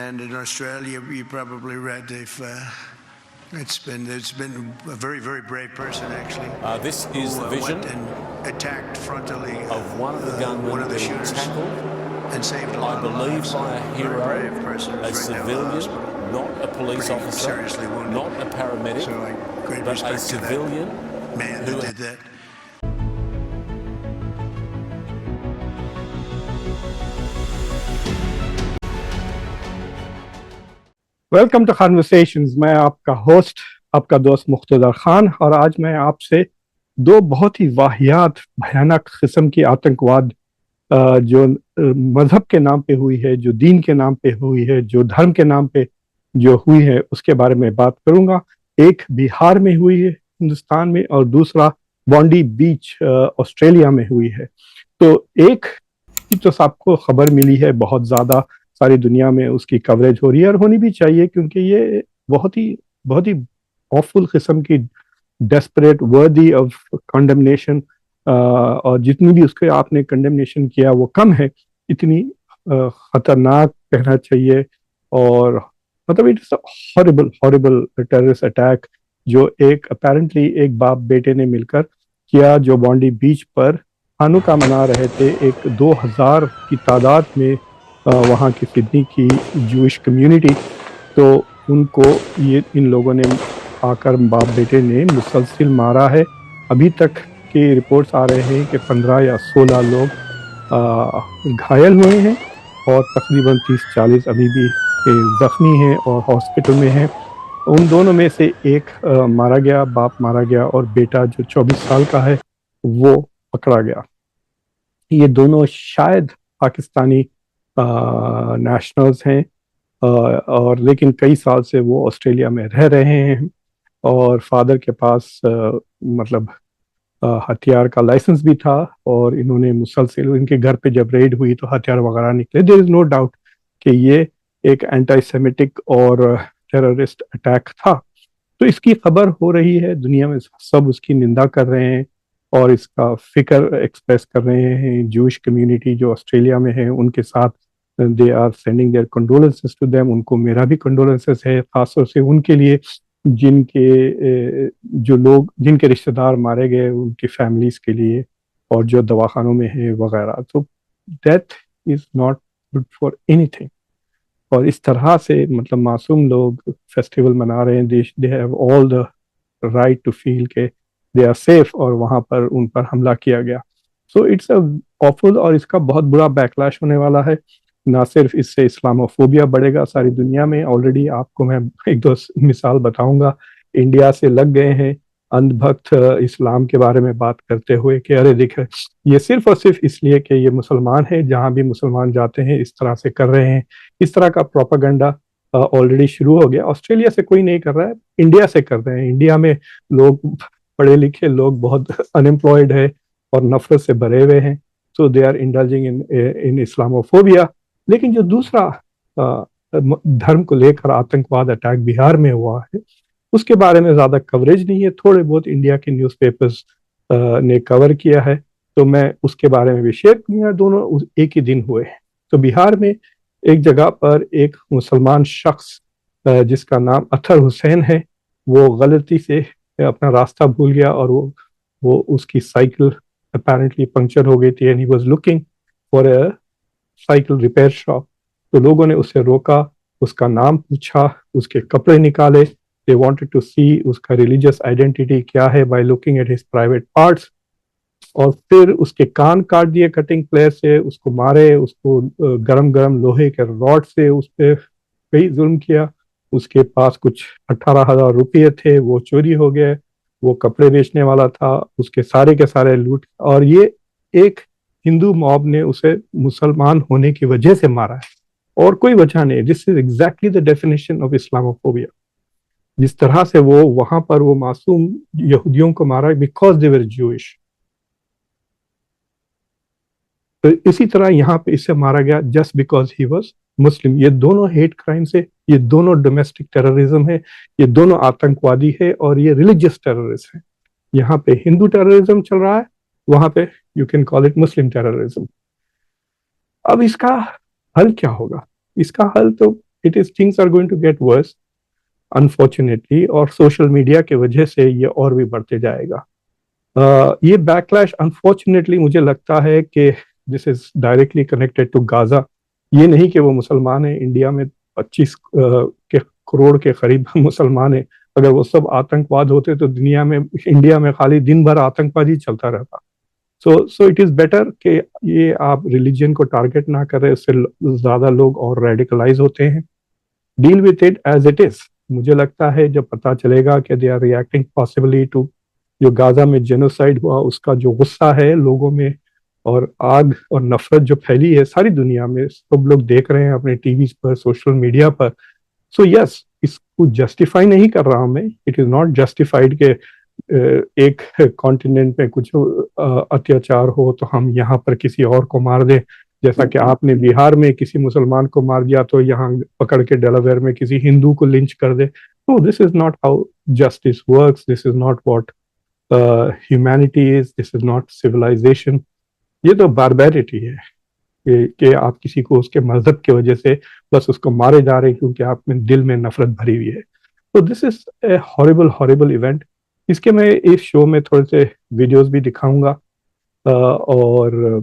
and in Australia, you probably read it's been a very, very brave person actually. This is the vision went and attacked frontally of one of the gunmen one of the being shooters tackled, and saved a I lot of believe, lives. by a hero, very brave person a who's right now in the civilian, hospital. not a police Pretty officer, seriously wounded. not a paramedic, So great but a respect to civilian that man who that did that. Welcome to conversations. मैं आपका host, आपका दोस्त मुख्तदर खान, और आज मैं आपसे दो बहुत ही वाहियात भयानक किस्म की आतंकवाद जो मजहब के नाम पे हुई है, जो दीन के नाम पे हुई है, जो धर्म के नाम पे जो हुई है, उसके बारे में बात करूंगा। एक बिहार में हुई है हिंदुस्तान में, और दूसरा बॉन्डी बीच ऑस्ट्रेलिया में हुई है। तो एक की तो सबको खबर मिली है, बहुत ज़्यादा सारी दुनिया में उसकी कवरेज हो रही है, और होनी भी चाहिए, क्योंकि ये बहुत ही ऑफुल किस्म की, डेस्परेट, वर्दी ऑफ कंडेमनेशन, और जितनी भी उसके आपने कंडेमनेशन किया वो कम है। इतनी खतरनाक कहना चाहिए, और मतलब it is horrible horrible terrorist attack जो एक अपेरेंटली एक बाप बेटे ने मिलकर किया, जो बॉन्डी बीच पर हानुका मना रहे थे। एक 2000 की तादाद में वहाँ की सिडनी की जूइश कम्युनिटी, तो उनको ये इन लोगों ने आकर बाप बेटे ने मुसलसल मारा है। अभी तक की रिपोर्ट्स आ रहे हैं कि 15 या 16 लोग घायल हुए हैं, और तकरीबन 30-40 अभी भी जख्मी हैं और हॉस्पिटल में हैं। उन दोनों में से एक मारा गया, बाप मारा गया, और बेटा जो 24 साल का है वो पकड़ा गया। ये दोनों शायद पाकिस्तानी नेशनल्स हैं, और लेकिन कई साल से वो ऑस्ट्रेलिया में रह रहे हैं, और फादर के पास मतलब हथियार का लाइसेंस भी था, और इन्होंने मुसलसल, इनके घर पे जब रेड हुई तो हथियार वगैरह निकले। देयर इज नो डाउट कि ये एक एंटी सेमिटिक और टेररिस्ट अटैक था। तो इसकी खबर हो रही है, दुनिया में सब उसकी निंदा कर रहे हैं और इसका फिक्र एक्सप्रेस कर रहे हैं। जूइश कम्युनिटी जो ऑस्ट्रेलिया में है उनके साथ they are sending their condolences to them. उनको मेरा भी कंडोलेंसेस है, खासतौर से उनके लिए जो लोग जिनके रिश्तेदार मारे गए, उनकी फैमिलीज के लिए, और जो दवाखानों में है वगैरह। तो death is not good for anything. और इस तरह से मतलब मासूम लोग फेस्टिवल मना रहे हैं, they have all the right to feel के दे आर सेफ, और वहां पर उन पर हमला किया गया। सो इट्स अ ऑफुल, और इसका बहुत बुरा बैकलैश होने वाला है। ना सिर्फ इससे इस्लामोफोबिया बढ़ेगा सारी दुनिया में। ऑलरेडी आपको मैं एक दो मिसाल बताऊंगा। इंडिया से लग गए हैं अंधभक्त इस्लाम के बारे में बात करते हुए कि अरे देख, ये सिर्फ और सिर्फ इसलिए कि ये मुसलमान है, जहां भी मुसलमान जाते हैं इस तरह से कर रहे हैं। इस तरह का प्रोपागेंडा ऑलरेडी शुरू हो गया। ऑस्ट्रेलिया से कोई नहीं कर रहा है, इंडिया से कर रहे हैं। इंडिया में लोग, पढ़े लिखे लोग बहुत अनएम्प्लॉयड है और नफरत से भरे हुए हैं। So they are indulging in Islamophobia. लेकिन जो दूसरा धर्म को लेकर आतंकवाद अटैक बिहार में हुआ है, उसके बारे में ज्यादा कवरेज नहीं है। थोड़े बहुत इंडिया के न्यूज़पेपर्स ने कवर किया है, तो मैं उसके बारे में भी शेयर करूंगा। दोनों एक ही दिन हुए। तो बिहार में एक जगह पर एक मुसलमान शख्स जिसका नाम अतहर हुसैन है, वो गलती से अपना रास्ता भूल गया, और वो उसकी साइकिल अपेरेंटली पंक्चर हो गई थी, and he was looking for a cycle repair shop. तो लोगों ने उसे रोका, उसका नाम पूछा, उसके कपड़े निकाले। दे वांटेड टू सी उसका रिलीजियस आइडेंटिटी क्या है by looking at his private parts. और फिर उसके कान काट दिए कटिंग प्लेयर से, उसको मारे, उसको गरम गरम लोहे के रॉड से उस पर कई जुल्म किया। उसके पास कुछ 18,000 रुपये थे, वो चोरी हो गए। वो कपड़े बेचने वाला था, उसके सारे के सारे लूट। और ये एक हिंदू मॉब ने उसे मुसलमान होने की वजह से मारा है, और कोई वजह नहीं। This is exactly the definition of Islamophobia. जिस तरह से वो वहां पर वो मासूम यहूदियों को मारा बिकॉज दे वर जूइश, तो इसी तरह यहाँ पे इसे मारा गया जस्ट बिकॉज ही वॉज मुस्लिम। ये दोनों हेट क्राइम्स है, ये दोनों डोमेस्टिक टेररिज्म है, ये दोनों आतंकवादी है, और ये रिलीजियस टेररिज्म है। यहाँ पे हिंदू टेररिज्म चल रहा है, वहां पे you can call it Muslim terrorism. अब इसका हल क्या होगा? इसका हल तो it is things are going to get worse unfortunately, और सोशल मीडिया के वजह से ये और भी बढ़ते जाएगा। ये बैकलैश अनफॉर्चुनेटली मुझे लगता है कि this is directly connected to Gaza. ये नहीं कि वो मुसलमान है, इंडिया में 25 के करोड़ के करीब मुसलमान है। अगर वो सब आतंकवाद होते तो दुनिया में, इंडिया में खाली दिन भर आतंकवाद ही चलता रहता। सो इट इज बेटर कि ये आप रिलीजन को टारगेट ना करें, उससे ज्यादा लोग और रेडिकलाइज होते हैं। Deal with it as it is. मुझे लगता है जब पता चलेगा कि they are reacting possibly to जो गाजा में जेनोसाइड हुआ, उसका जो गुस्सा है लोगों में और आग और नफरत जो फैली है सारी दुनिया में, सब लोग देख रहे हैं अपने टीवी पर, सोशल मीडिया पर। सो यस, इसको जस्टिफाई नहीं कर रहा हूं मैं। इट इज नॉट जस्टिफाइड के एक कॉन्टिनेंट में कुछ अत्याचार हो तो हम यहाँ पर किसी और को मार दें, जैसा कि आपने बिहार में किसी मुसलमान को मार दिया तो यहाँ पकड़ के डेलावेयर में किसी हिंदू को लिंच कर दे। No, this is not how justice works, this is not what humanity is, this is not civilization. ये तो बारबैरिटी है कि आप किसी को उसके मजहब की वजह से बस उसको मारे जा रहे हैं क्योंकि आप में दिल में नफरत भरी हुई है। तो this is A horrible horrible event. इसके मैं इस शो में थोड़े से वीडियोस भी दिखाऊंगा, और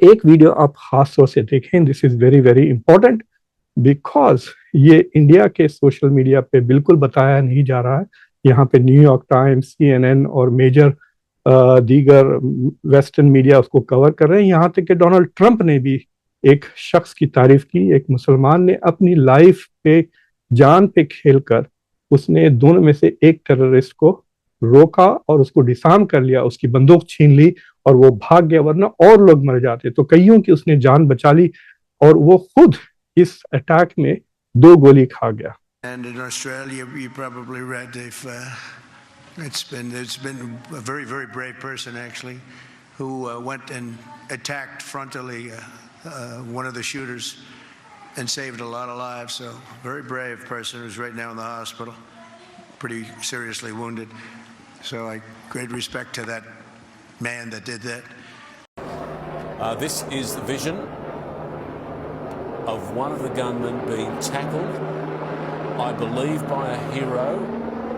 एक वीडियो आप खास तौर से देखें। This is very very important because ये इंडिया के सोशल मीडिया पे बिल्कुल बताया नहीं जा रहा है। यहाँ पे न्यूयॉर्क टाइम्स, CNN और मेजर दीगर वेस्टर्न मीडिया उसको कवर कर रहे हैं। यहाँ तक कि डोनाल्ड ट्रंप ने भी एक शख्स की तारीफ की, एक मुसलमान ने अपनी लाइफ पे जान पे खेलकर उसने दोनों में से एक टेररिस्ट को रोका और उसको डिसार्म कर लिया, उसकी बंदूक छीन ली और वो भाग गया, वरना और लोग मर जाते। तो कईयों की उसने जान बचा ली और वो खुद इस अटैक में 2 गोली खा गया। And in Australia, you probably read it's been a very, very brave person actually, who went and attacked frontally one of the shooters and saved a lot of lives. So very brave person who's right now in the hospital, pretty seriously wounded. So great respect to that man that did that. This is the vision of one of the gunmen being tackled, I believe by a hero,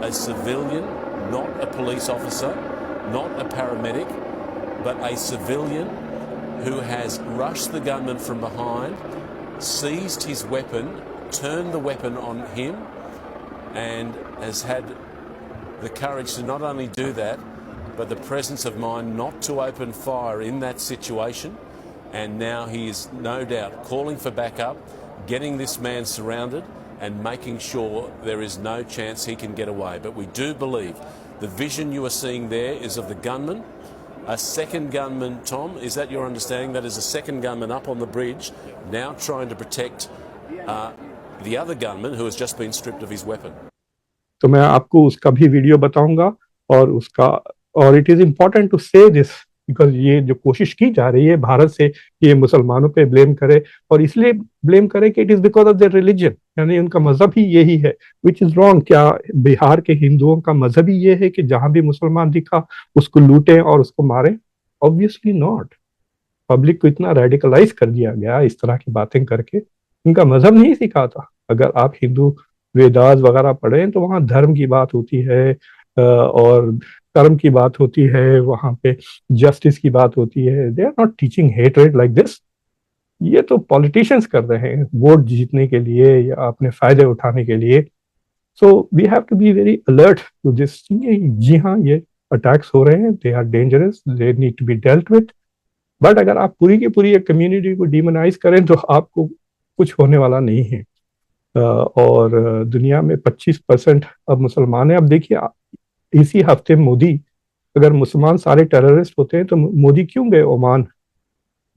a civilian, not a police officer, not a paramedic, but a civilian who has rushed the gunman from behind, seized his weapon, turned the weapon on him, and has had the courage to not only do that, but the presence of mind not to open fire in that situation. And now he is no doubt calling for backup, getting this man surrounded and making sure there is no chance he can get away. But we do believe the vision you are seeing there is of the gunman. A second gunman, Tom, is that your understanding? That is a second gunman up on the bridge, now trying to protect the other gunman who has just been stripped of his weapon. तो मैं आपको उसका भी video बताऊंगा और it is important to से this because ये जो कोशिश की जा रही है भारत से कि ये मुसलमानों पे ब्लेम करे, और इसलिए ब्लेम करे कि it is because of their religion, यानी उनका मजहब ही यही है, विच इज रॉन्ग। क्या बिहार के हिंदुओं का मजहब ही ये है कि जहां भी मुसलमान दिखा उसको लूटें और उसको मारें? Obviously not. पब्लिक को इतना रेडिकलाइज कर दिया गया इस तरह की बातें करके, उनका मजहब नहीं सिखाता। अगर आप हिंदू वेदास वगैरह पढ़ें तो वहाँ धर्म की बात होती है और कर्म की बात होती है, वहां पे जस्टिस की बात होती है। They are not teaching hatred like this. ये तो पॉलिटिशियंस कर रहे हैं वोट जीतने के लिए या अपने फायदे उठाने के लिए। So we have to be very alert to this. जी हाँ, ये अटैक्स हो रहे हैं, they are dangerous, they need to be dealt with. But अगर आप पूरी की पूरी एक कम्युनिटी को डिमोनाइज करें तो आपको कुछ होने वाला नहीं है। और दुनिया में 25% अब मुसलमान है। अब देखिए, इसी हफ्ते मोदी, अगर मुसलमान सारे टेररिस्ट होते हैं तो मोदी क्यों गए ओमान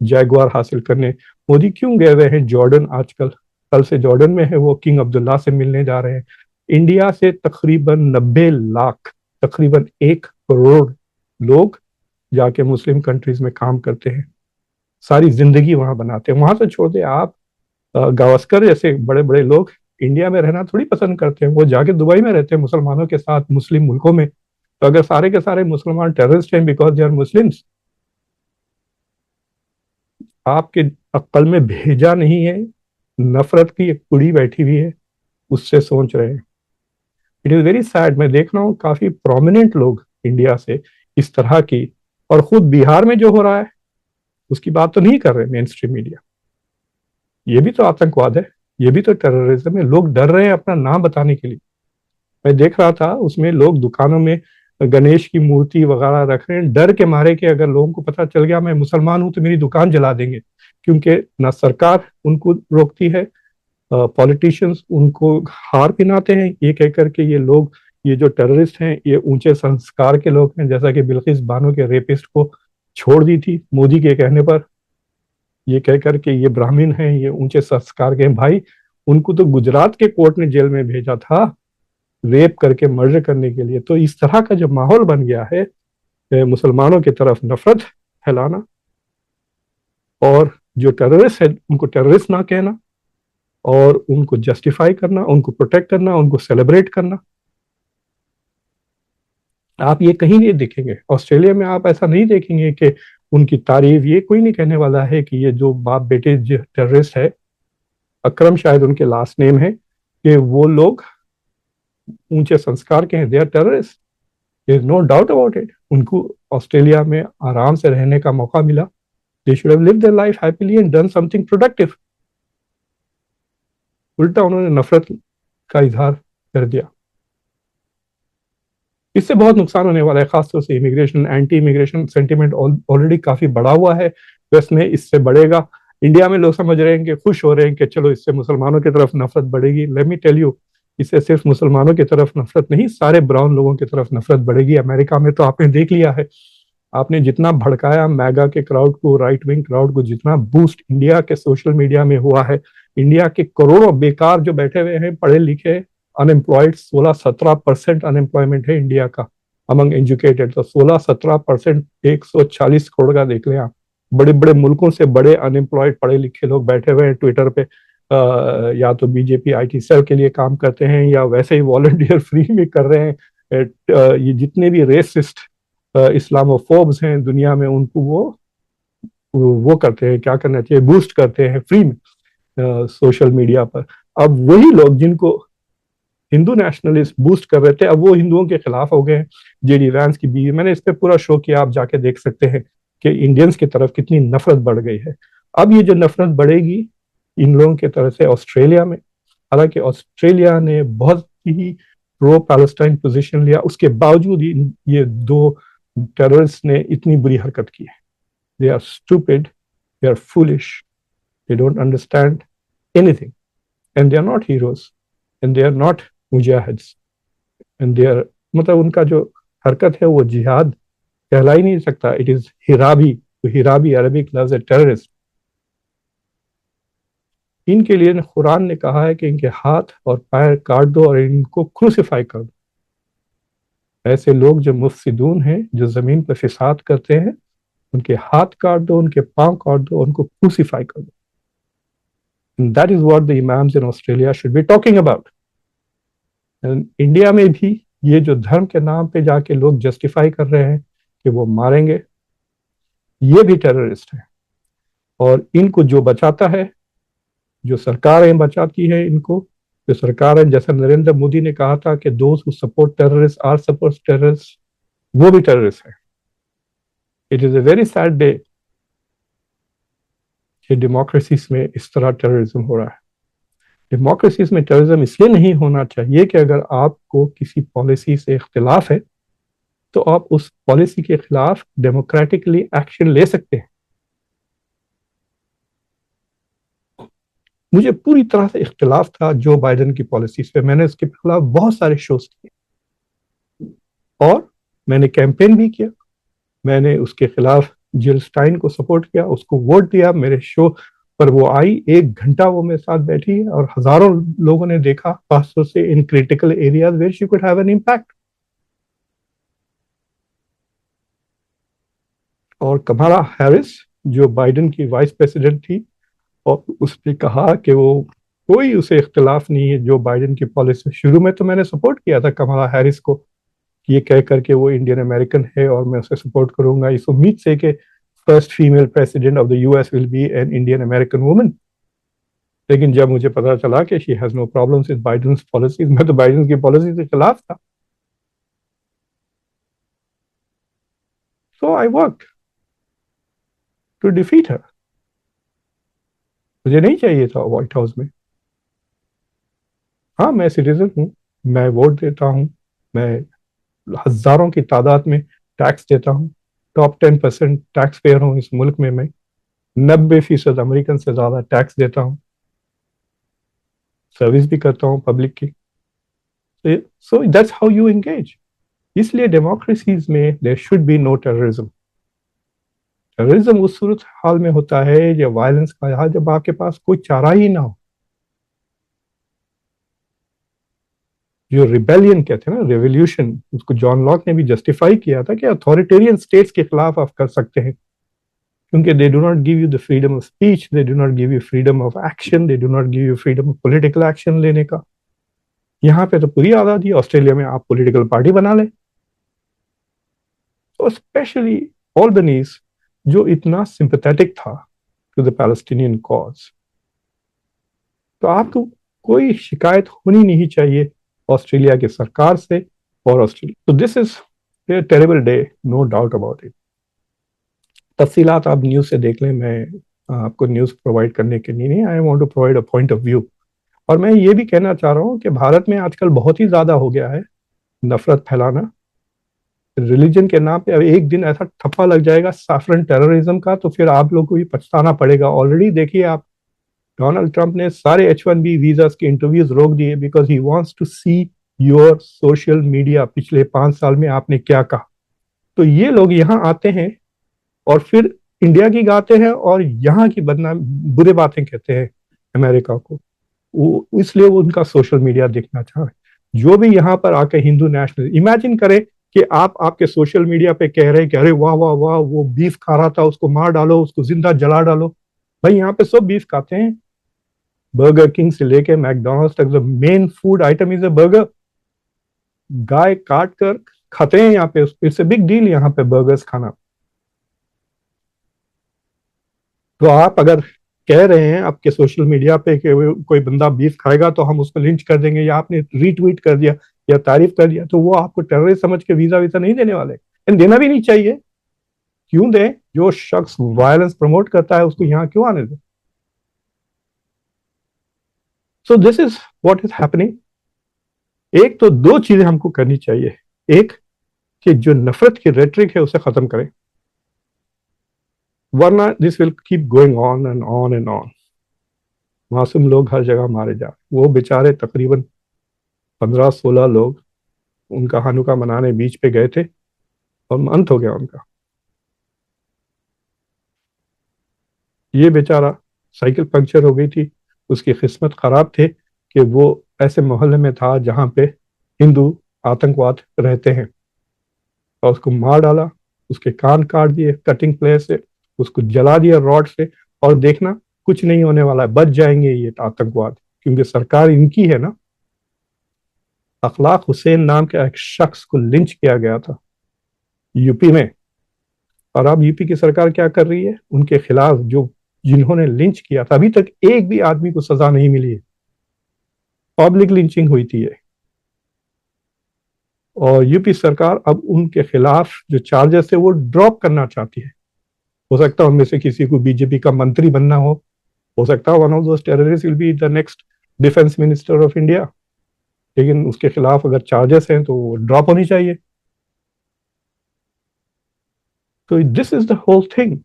जैगुआर हासिल करने? मोदी क्यों गए हुए हैं जॉर्डन? आजकल कल से जॉर्डन में है, वो किंग अब्दुल्ला से मिलने जा रहे हैं। इंडिया से तकरीबन 90 लाख, तकरीबन 1 करोड़ लोग जाके मुस्लिम कंट्रीज में काम करते हैं, सारी जिंदगी वहां बनाते हैं। वहां से छोड़ दे आप, गावस्कर जैसे बड़े बड़े लोग इंडिया में रहना थोड़ी पसंद करते हैं, वो जाके दुबई में रहते हैं मुसलमानों के साथ, मुस्लिम मुल्कों में। तो अगर सारे के सारे मुसलमान टेररिस्ट हैं बिकॉज दे आर मुस्लिम्स, आपके अक्ल में भेजा नहीं है नफरत की एक कुड़ी बैठी हुई है, उससे सोच रहे हैं। It is very sad. मैं देख रहा हूँ काफी प्रोमिनेंट लोग इंडिया से इस तरह की, और खुद बिहार में जो हो रहा है उसकी बात तो नहीं कर रहे मेन स्ट्रीम मीडिया। ये भी तो आतंकवाद है, ये भी तो टेररिज्म है। लोग डर रहे हैं अपना नाम बताने के लिए। मैं देख रहा था उसमें लोग दुकानों में गणेश की मूर्ति वगैरह रख रहे हैं, डर के मारे कि अगर लोगों को पता चल गया मैं मुसलमान हूं तो मेरी दुकान जला देंगे। क्योंकि ना सरकार उनको रोकती है, पॉलिटिशियंस उनको हार पिनाते हैं ये कह करके ये लोग, ये जो टेररिस्ट हैं ये ऊंचे संस्कार के लोग हैं। जैसा कि बिल्किस बानो के रेपिस्ट को छोड़ दी थी मोदी के कहने पर, ये कह करके ये ब्राह्मण हैं, ये ऊंचे संस्कार के हैं। भाई उनको तो गुजरात के कोर्ट ने जेल में भेजा था रेप करके, मर्डर करने के लिए। तो इस तरह का जो माहौल बन गया है, मुसलमानों की तरफ नफरत फैलाना, और जो टेररिस्ट है उनको टेररिस्ट ना कहना, और उनको जस्टिफाई करना, उनको प्रोटेक्ट करना, उनको सेलिब्रेट करना। आप ये कहीं नहीं देखेंगे। ऑस्ट्रेलिया में आप ऐसा नहीं देखेंगे कि उनकी तारीफ, ये कोई नहीं कहने वाला है कि ये जो बाप बेटे टेररिस्ट है, अकरम शायद उनके लास्ट नेम है, कि वो लोग ऊंचे संस्कार के हैं, they are terrorist, there is no doubt about it. उनको ऑस्ट्रेलिया में आराम से रहने का मौका मिला, they should have lived their life happily and done something productive. उल्टा उन्होंने नफरत का इजहार कर दिया। इससे बहुत नुकसान होने वाला है, खासतौर से immigration, anti immigration sentiment already काफी बढ़ा हुआ है वेस्ट में, इससे बढ़ेगा। इंडिया में लोग समझ रहे हैं कि, खुश हो रहे हैं कि चलो इससे मुसलमानों की तरफ नफरत बढ़ेगी। लेट मी टेल यू, इससे सिर्फ मुसलमानों की तरफ नफरत नहीं, सारे ब्राउन लोगों की तरफ नफरत बढ़ेगी। अमेरिका में तो आपने देख लिया है, आपने जितना भड़काया मैगा के क्राउड को, राइट विंग क्राउड को, जितना बूस्ट इंडिया के सोशल मीडिया में हुआ है, इंडिया के करोड़ों बेकार जो बैठे हुए हैं पढ़े लिखे अनएम्प्लॉयड, 16-17% अनएम्प्लॉयमेंट है इंडिया का अमंग एजुकेटेड। तो 16-17%, 140 करोड़ का देख लें आप। बड़े बड़े मुल्कों से बड़े अनएम्प्लॉयड पढ़े लिखे लोग बैठे हुए हैं ट्विटर पे, या तो बीजेपी IT सेल के लिए काम करते हैं या वैसे ही वॉलंटियर फ्री में कर रहे हैं। ये जितने भी रेसिस्ट इस्लामोफोब्स हैं दुनिया में, उनको वो करते हैं, क्या करना चाहिए, बूस्ट करते हैं फ्री में सोशल मीडिया पर। अब वही लोग जिनको हिंदू नेशनलिस्ट बूस्ट कर रहे थे, अब वो हिंदुओं के खिलाफ हो गए हैं। JD वैंस की बीवी, मैंने इस पे पूरा शो किया, आप जाके देख सकते हैं कि इंडियंस की तरफ कितनी नफरत बढ़ गई है। अब ये जो नफरत बढ़ेगी इन लोगों की तरफ से ऑस्ट्रेलिया में, हालांकि ऑस्ट्रेलिया ने बहुत ही प्रो पैलेस्टाइन पोजीशन लिया, उसके बावजूद ये दो टेररिस्ट ने इतनी बुरी हरकत की है। They are stupid, they are foolish, they don't understand anything, and they are not heroes, and they are not मुजाहिद्स, एंड दे आर, मतलब उनका जो हरकत है वो जिहाद कहला ही नहीं सकता, इट इज हिराबी। तो हिराबी अरबिक लफ्ज है टेररिस्ट। इनके लिए कुरान ने कहा है कि इनके हाथ और पैर काट दो और इनको क्रूसिफाई कर दो। ऐसे लोग जो मुफसिदून हैं, जो जमीन पर फिसाद करते हैं, उनके हाथ काट दो, उनके पांव काट दो, उनको क्रूसिफाई कर दो। And that is what the imams in Australia should be talking about. And India में भी ये जो धर्म के नाम पे जाके लोग जस्टिफाई कर रहे हैं कि वो मारेंगे, ये भी टेररिस्ट है। और इनको जो बचाता है, जो सरकारें बचाती है इनको, जो सरकार है, जैसा नरेंद्र मोदी ने कहा था कि दोस्त who support terrorist are support terrorist, वो भी टेररिस्ट है। It is a very sad day कि डेमोक्रेसीज में इस तरह टेररिज्म हो रहा है। डेमोक्रेसीज में टेररिज्म इसलिए नहीं होना चाहिए कि अगर आपको किसी पॉलिसी से इख्तिलाफ है तो आप उस पॉलिसी के खिलाफ डेमोक्रेटिकली एक्शन ले सकते हैं। मुझे पूरी तरह से इख्तिलाफ था जो बाइडेन की पॉलिसीज पे, मैंने उसके खिलाफ बहुत सारे शोज किए और मैंने कैंपेन भी किया। मैंने उसके खिलाफ जिल स्टाइन को सपोर्ट किया, उसको वोट दिया। मेरे शो पर वो आई, 1 घंटा वो मेरे साथ बैठी और हजारों लोगों ने देखा, खासतौर से in critical areas where she could have an impact. और कमाला हैरिस जो बाइडेन की वाइस प्रेसिडेंट थी, और उसने कहा कि वो कोई उसे इख्तिलाफ नहीं है जो बाइडेन की पॉलिसी। शुरू में तो मैंने सपोर्ट किया था कमाला हैरिस को, ये कह करके वो इंडियन अमेरिकन है और मैं उसे सपोर्ट करूंगा इस उम्मीद से कि first female president of the US will be an Indian American woman. लेकिन जब मुझे पता चला कि she has no problems with Biden's policies, मैं तो बाइडेन की पॉलिसी के खिलाफ था। So I work to defeat her. मुझे नहीं चाहिए था व्हाइट हाउस में। हाँ, मैं सिटीजन हूँ, मैं वोट देता हूँ, मैं हजारों की तादाद में टैक्स देता हूँ, टॉप 10% टैक्स पेयर हूँ इस मुल्क में। मैं 90% अमेरिकन से ज्यादा टैक्स देता हूँ, सर्विस भी करता हूँ पब्लिक की। So that's how you engage. इसलिए डेमोक्रेसीज में there should be no terrorism. Terrorism उस सूरत हाल में होता है या वायलेंस का हाल जब आपके पास कोई चारा ही ना हो। जो रिबेलियन कहते हैं ना, रेवोल्यूशन, उसको जॉन लॉक ने भी जस्टिफाई किया था कि अथॉरिटेरियन स्टेट्स के खिलाफ आप कर सकते हैं, क्योंकि they do not give you the freedom of speech, they do not give you freedom of action, they do not give you freedom of political action लेने का। यहाँ पे तो पूरी आज़ादी है। ऑस्ट्रेलिया में आप पॉलिटिकल पार्टी बना ले। तो स्पेशली ऑल्बनीज जो इतना सिंपैथेटिक था टू द पैलेस्टीनियन कॉज, तो आपको कोई शिकायत होनी नहीं चाहिए ऑस्ट्रेलिया की सरकार से और ऑस्ट्रेलिया। तो this is a terrible day, no doubt about it. तफसीलात आप न्यूज़ से देख लें, मैं आपको न्यूज़ प्रोवाइड करने के लिए नहीं, I want to provide a point of view. और मैं ये भी कहना चाह रहा हूँ कि भारत में आजकल बहुत ही ज़्यादा हो गया है नफरत फैलाना रिलीजन के नाम पे। अब एक दिन ऐसा ठप्पा लग जाएगा साफरन टेररिज्म का, तो फिर आप लोग को भी पछताना पड़ेगा। ऑलरेडी देखिए आप, डोनाल्ड ट्रंप ने सारे H1B वीजास के इंटरव्यूज रोक दिए because he wants to see your social media, पिछले 5 साल में आपने क्या कहा। तो ये लोग यहाँ आते हैं और फिर इंडिया की गाते हैं और यहाँ की बदनाम बुरे बातें कहते हैं अमेरिका को। वो इसलिए वो उनका सोशल मीडिया देखना चाह रहे। जो भी यहाँ पर आके हिंदू नेशनल, इमेजिन करें कि आप आपके सोशल मीडिया पे कह रहे हैं कि अरे वाह वाह वाह, वो बीफ खा रहा था, उसको मार डालो, उसको जिंदा जला डालो। भाई यहाँ पे सब बीफ खाते हैं, बर्गर किंग से लेके मैकडोनल्ड्स तक the main food item is a burger. गाय काट कर खाते हैं यहाँ पे, इट्स अ बिग डील यहाँ पे बर्गर्स खाना। तो आप अगर कह रहे हैं आपके सोशल मीडिया पे कि कोई बंदा बीफ खाएगा तो हम उसको लिंच कर देंगे, या आपने रीट्वीट कर दिया या तारीफ कर दिया, तो वो आपको टेररिस्ट समझ के वीजा वीजा नहीं देने वाले, एंड देना भी नहीं चाहिए। क्यों दे? जो शख्स वायलेंस प्रमोट करता है उसको यहाँ क्यों आने दे? So this is what is happening. एक तो दो चीजें हमको करनी चाहिए। एक, कि जो नफरत की रेटरिक है उसे खत्म करें, वरना this will keep going on and on and on. मासूम लोग हर जगह मारे जा रहे। वो बेचारे तकरीबन 15-16 लोग उनका हानुका मनाने बीच पे गए थे और अंत हो गया उनका। ये बेचारा साइकिल पंक्चर हो गई थी, उसकी किस्मत खराब थे कि वो ऐसे मोहल्ले में था जहां पे हिंदू आतंकवाद रहते हैं, और उसको मार डाला, उसके कान काट दिए कटिंग प्लेस से, उसको जला दिया रॉड से। और देखना कुछ नहीं होने वाला है, बच जाएंगे ये आतंकवाद, क्योंकि सरकार इनकी है ना। अखलाक हुसैन नाम के एक शख्स को लिंच किया गया था यूपी में, और अब यूपी की सरकार क्या कर रही है उनके खिलाफ, जो जिन्होंने लिंच किया था, अभी तक एक भी आदमी को सजा नहीं मिली है। पब्लिक लिंचिंग हुई थी ये, और यूपी सरकार अब उनके खिलाफ जो चार्जेस थे वो ड्रॉप करना चाहती है। हो सकता है उनमें से किसी को बीजेपी का मंत्री बनना हो सकता है one of those terrorist will be the next defence minister of India. लेकिन उसके खिलाफ अगर चार्जेस हैं तो वो ड्रॉप होनी चाहिए। तो this is the whole thing.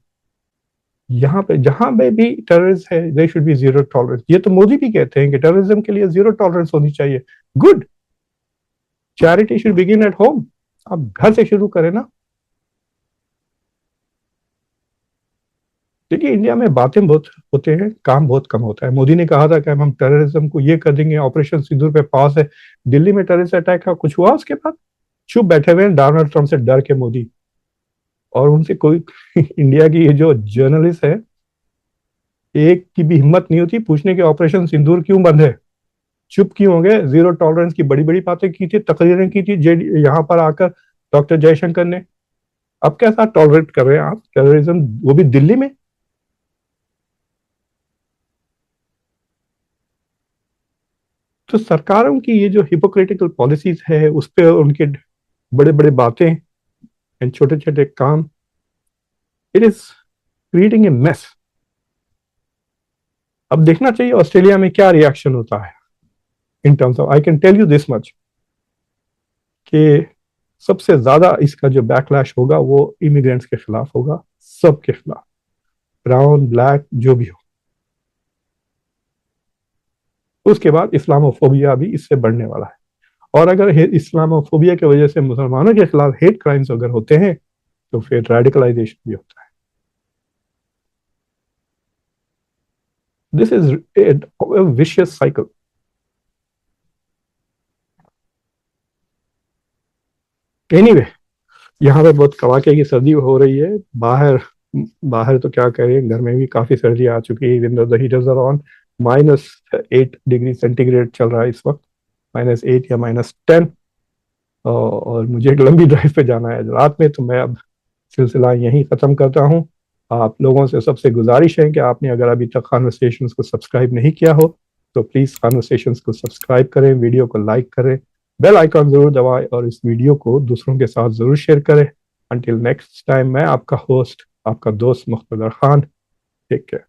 यहाँ पे जहां पे भी टेररिस्ट है they should be zero tolerance. ये तो मोदी भी कहते हैं कि टेररिज्म के लिए जीरो टॉलरेंस होनी चाहिए। Good, charity should begin at home. आप घर से शुरू करें ना। देखिए इंडिया में बातें बहुत होते हैं, काम बहुत कम होता है। मोदी ने कहा था कि हम टेररिज्म को ये कर देंगे, ऑपरेशन सिंदूर पे पास है। दिल्ली में टेररिस्ट अटैक का कुछ हुआ उसके बाद? चुप बैठे हुए हैं डोनाल्ड ट्रंप से डर के मोदी। और उनसे कोई इंडिया की ये जो जर्नलिस्ट है, एक की भी हिम्मत नहीं होती पूछने के ऑपरेशन सिंदूर क्यों बंद है। चुप क्यों हो गए? जीरो टॉलरेंस की बड़ी बड़ी बातें की थी, तकरीरें की थी यहाँ पर आकर डॉक्टर जयशंकर ने। अब कैसा टॉलरेट कर रहे हैं आप टेररिज्म, वो भी दिल्ली में? तो सरकारों की ये जो हिपोक्रेटिकल पॉलिसीज है उस पर उनके बड़े बड़े बातें एंड छोटे छोटे काम, it is creating a mess. अब देखना चाहिए ऑस्ट्रेलिया में क्या रिएक्शन होता है in terms of, I can tell you this much कि सबसे ज्यादा इसका जो बैकलैश होगा वो इमिग्रेंट्स के खिलाफ होगा, सबके खिलाफ, ब्राउन ब्लैक जो भी हो। उसके बाद इस्लामोफोबिया भी इससे बढ़ने वाला है, और अगर इस्लामोफोबिया की वजह से मुसलमानों के खिलाफ हेट क्राइम्स अगर होते हैं तो फिर रेडिकलाइजेशन भी होता है। This is a vicious cycle. Anyway, यहाँ पे बहुत कड़ाके की सर्दी हो रही है। बाहर बाहर तो क्या करें, घर में भी काफी सर्दी आ चुकी है। Even the heaters are on. -8 degree centigrade चल रहा है इस वक्त, -8 या -10। और मुझे एक लंबी ड्राइव पे जाना है रात में, तो मैं अब सिलसिला यहीं ख़त्म करता हूँ। आप लोगों से सबसे गुजारिश है कि आपने अगर अभी तक कॉन्वर्सेशंस को सब्सक्राइब नहीं किया हो तो प्लीज़ कॉन्वर्सेशंस को सब्सक्राइब करें, वीडियो को लाइक करें, बेल आइकॉन ज़रूर दबाएं और इस वीडियो को दूसरों के साथ ज़रूर शेयर करें। अंटिल नेक्स्ट टाइम, मैं आपका होस्ट, आपका दोस्त मुख्तदर खान। Take care.